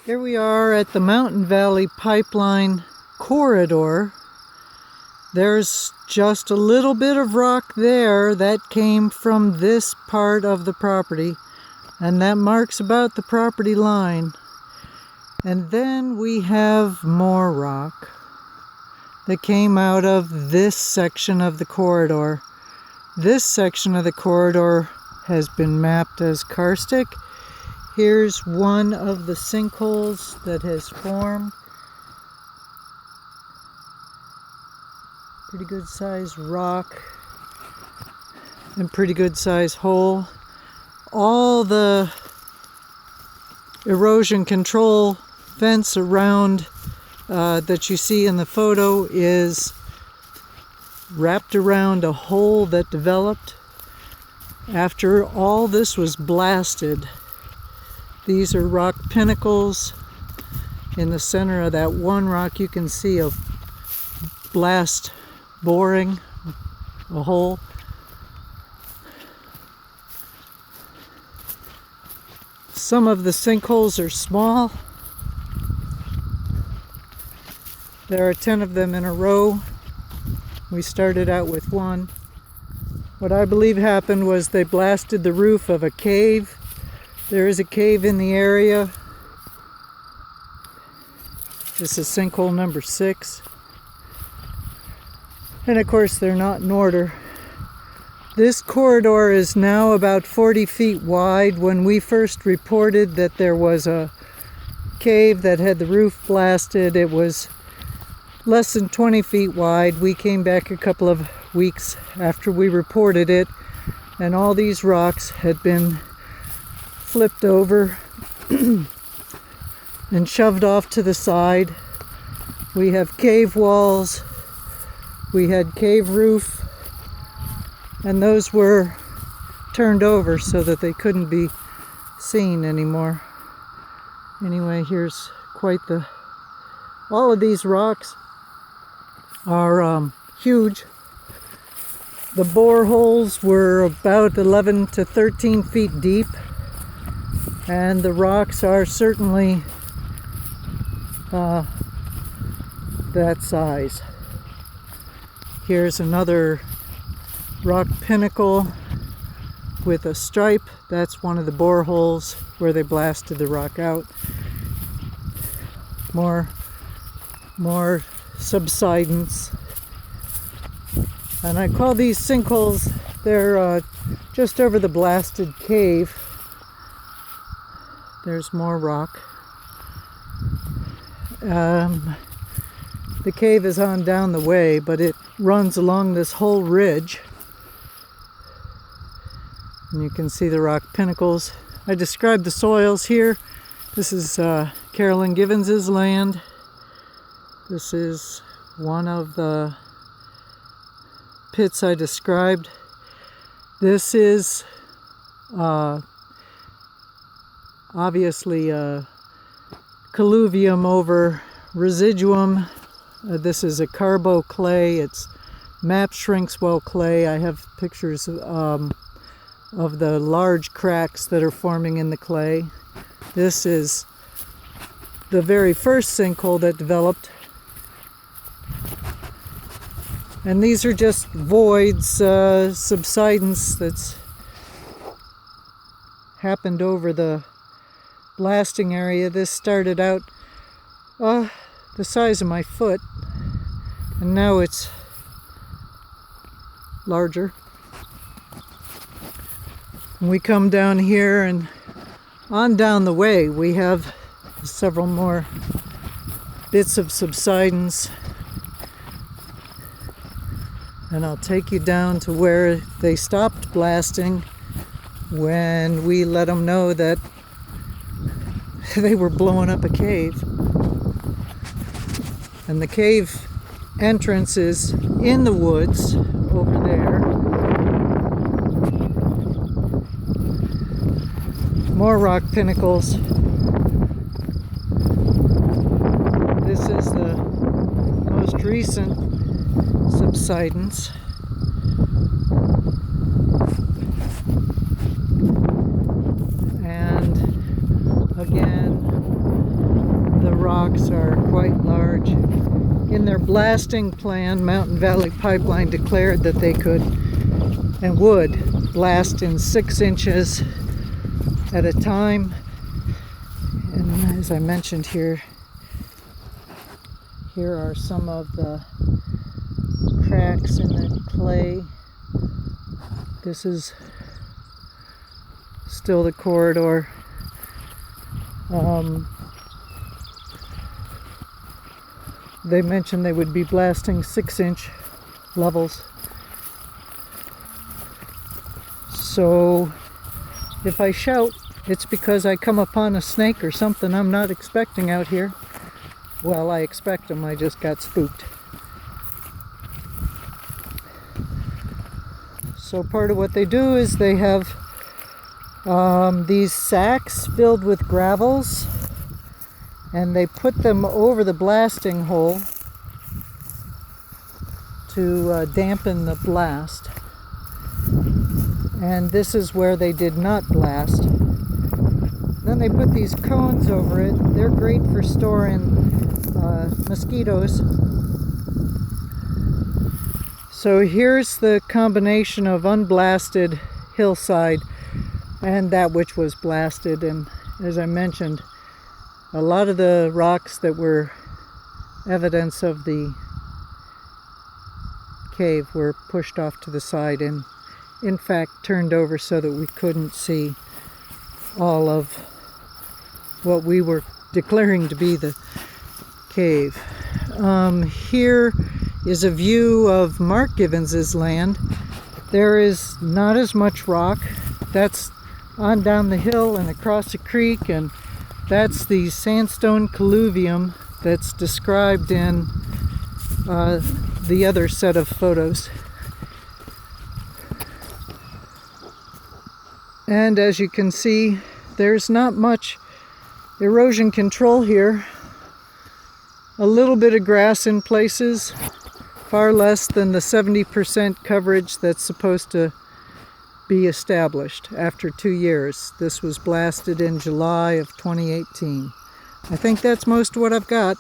Here we are at the Mountain Valley Pipeline corridor. There's just a little bit of rock there that came from this part of the property, and that marks about the property line. And then we have more rock that came out of this section of the corridor. This section of the corridor has been mapped as karstic. Here's one of the sinkholes that has formed. Pretty good sized rock and pretty good sized hole. All the erosion control fence around that you see in the photo is wrapped around a hole that developed after all this was blasted. These are rock pinnacles. In the center of that one rock you can see a blast boring a hole. Some of the sinkholes are small. There are 10 of them in a row. We started out with one. What I believe happened was they blasted the roof of a cave. There is a cave in the area. This is sinkhole number 6. And of course they're not in order. This corridor is now about 40 feet wide. When we first reported that there was a cave that had the roof blasted, it was less than 20 feet wide. We came back a couple of weeks after we reported it, and all these rocks had been flipped over and shoved off to the side. We have cave walls, we had cave roof, and those were turned over so that they couldn't be seen anymore. Anyway, here's quite the... all of these rocks are huge. The boreholes were about 11 to 13 feet deep, and the rocks are certainly that size. Here's another rock pinnacle with a stripe. That's one of the boreholes where they blasted the rock out. More subsidence. And I call these sinkholes, they're just over the blasted cave. There's more rock. The cave is on down the way, but it runs along this whole ridge. And you can see the rock pinnacles. I described the soils here. This is Carolyn Givens's land. This is one of the pits I described. This is obviously colluvium over residuum. This is a carbo clay. It's Map Shrinkswell clay. I have pictures of the large cracks that are forming in the clay. This is the very first sinkhole that developed. And these are just voids, subsidence that's happened over the blasting area. This started out the size of my foot, and now it's larger. And we come down here, and on down the way we have several more bits of subsidence. And I'll take you down to where they stopped blasting when we let them know that they were blowing up a cave. And the cave entrance is in the woods over there. More rock pinnacles. This is the most recent subsidence. And again, rocks are quite large. In their blasting plan, Mountain Valley Pipeline declared that they could and would blast in 6 inches at a time. And as I mentioned here are some of the cracks in the clay. This is still the corridor. They mentioned they would be blasting 6-inch levels. So if I shout, it's because I come upon a snake or something I'm not expecting out here. Well, I expect them, I just got spooked. So part of what they do is they have these sacks filled with gravels, and they put them over the blasting hole to dampen the blast. And this is where they did not blast. Then they put these cones over it. They're great for storing mosquitoes. So here's the combination of unblasted hillside and that which was blasted. And as I mentioned, a lot of the rocks that were evidence of the cave were pushed off to the side and in fact turned over so that we couldn't see all of what we were declaring to be the cave. Here is a view of Mark Givens's land. There is not as much rock. That's on down the hill and across the creek, and that's the sandstone colluvium that's described in the other set of photos. And as you can see, there's not much erosion control here. A little bit of grass in places, far less than the 70% coverage that's supposed to be established after 2 years. This was blasted in July of 2018. I think that's most of what I've got.